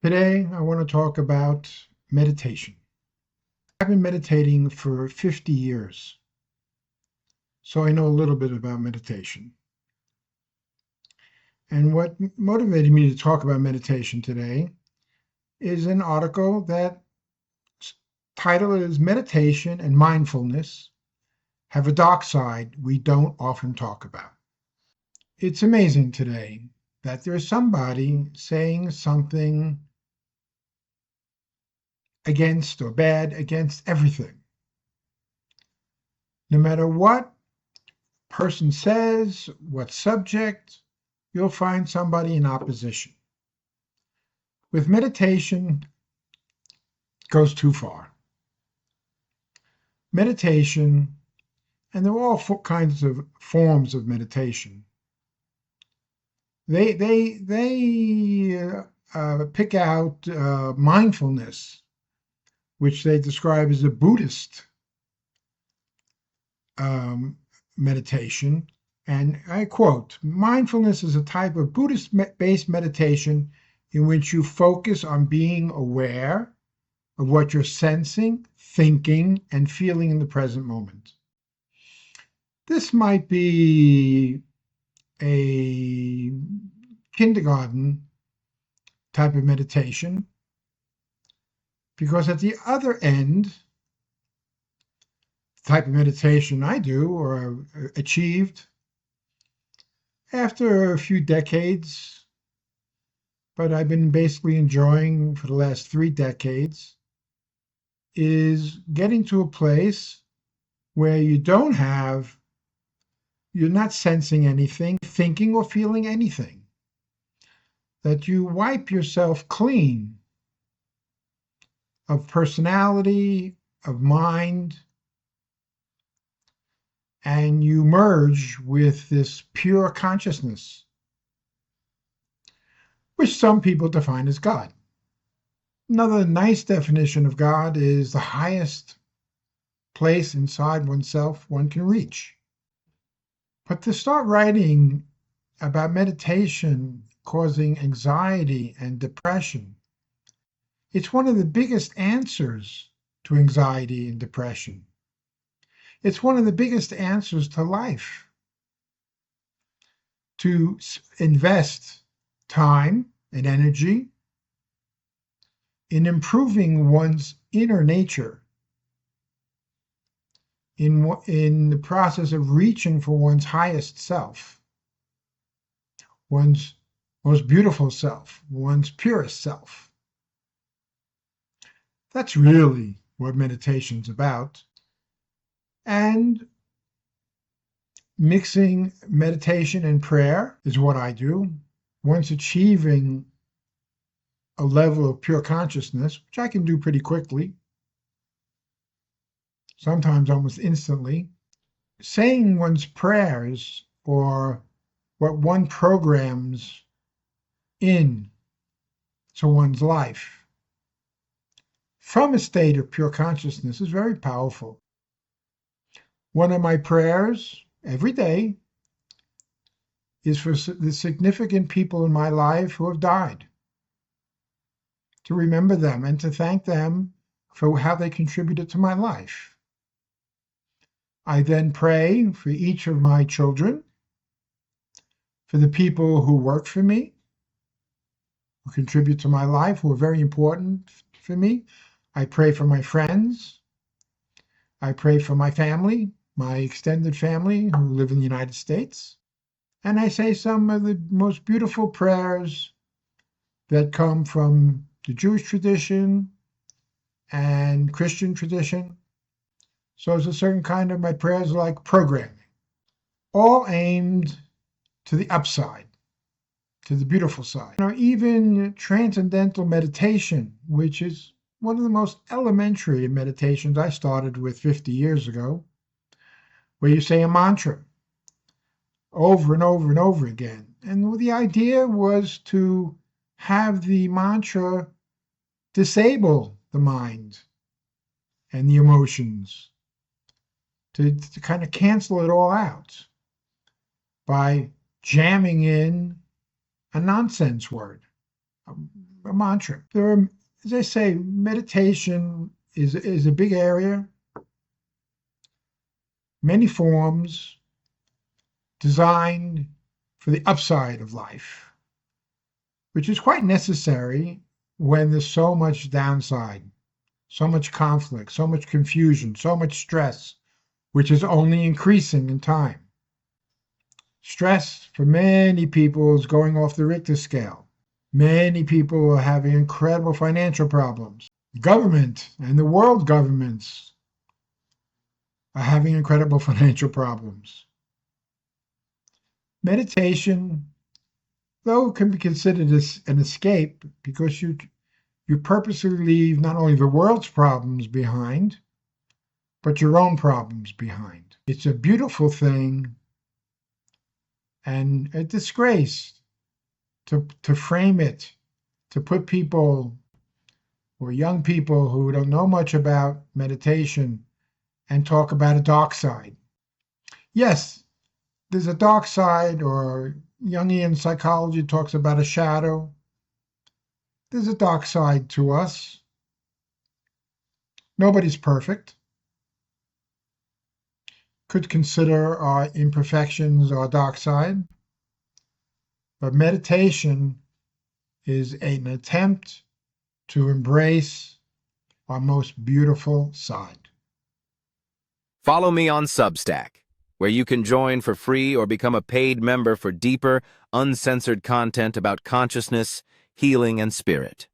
Today, I want to talk about meditation. I've been meditating for 50 years, so I know a little bit about meditation. And what motivated me to talk about meditation today is an article that title is Meditation and Mindfulness Have a Dark Side We Don't Often Talk About. It's amazing today that there's somebody saying something against or bad against everything. No matter what person says, what subject, you'll find somebody in opposition. With meditation, it goes too far. Meditation, and there are all kinds of forms of meditation. They pick out mindfulness, which they describe as a Buddhist meditation. And I quote, mindfulness is a type of Buddhist-based meditation in which you focus on being aware of what you're sensing, thinking, and feeling in the present moment. This might be a kindergarten type of meditation, because at the other end, the type of meditation I do or achieved after a few decades, but I've been basically enjoying for the last 3 decades, is getting to a place where you're not sensing anything, thinking or feeling anything, that you wipe yourself clean of personality, of mind, and you merge with this pure consciousness, which some people define as God. Another nice definition of God is the highest place inside oneself one can reach. But to start writing about meditation causing anxiety and depression, it's one of the biggest answers to anxiety and depression. It's one of the biggest answers to life. To invest time and energy in improving one's inner nature, in the process of reaching for one's highest self, one's most beautiful self, one's purest self. That's really what meditation's about. And mixing meditation and prayer is what I do. Once achieving a level of pure consciousness, which I can do pretty quickly, sometimes almost instantly, saying one's prayers or what one programs in to one's life from a state of pure consciousness is very powerful. One of my prayers every day is for the significant people in my life who have died, to remember them and to thank them for how they contributed to my life. I then pray for each of my children, for the people who work for me, who contribute to my life, who are very important for me. I pray for my friends. I pray for my family, my extended family who live in the United States. And I say some of the most beautiful prayers that come from the Jewish tradition and Christian tradition. So it's a certain kind of, my prayers are like programming, all aimed to the upside, to the beautiful side. Or even transcendental meditation, which is one of the most elementary meditations I started with 50 years ago, where you say a mantra over and over and over again. And the idea was to have the mantra disable the mind and the emotions, to kind of cancel it all out by jamming in a nonsense word, a mantra. There are, as I say, meditation is a big area, many forms designed for the upside of life, which is quite necessary when there's so much downside, so much conflict, so much confusion, so much stress, which is only increasing in time. Stress for many people is going off the Richter scale. Many people are having incredible financial problems. Government and the world governments are having incredible financial problems. Meditation, though, can be considered as an escape because you purposely leave not only the world's problems behind, but your own problems behind. It's a beautiful thing and a disgrace to frame it, to put people or young people who don't know much about meditation and talk about a dark side. Yes, there's a dark side, or Jungian psychology talks about a shadow. There's a dark side to us. Nobody's perfect. Could consider our imperfections our dark side. But meditation is an attempt to embrace our most beautiful side. Follow me on Substack, where you can join for free or become a paid member for deeper, uncensored content about consciousness, healing, and spirit.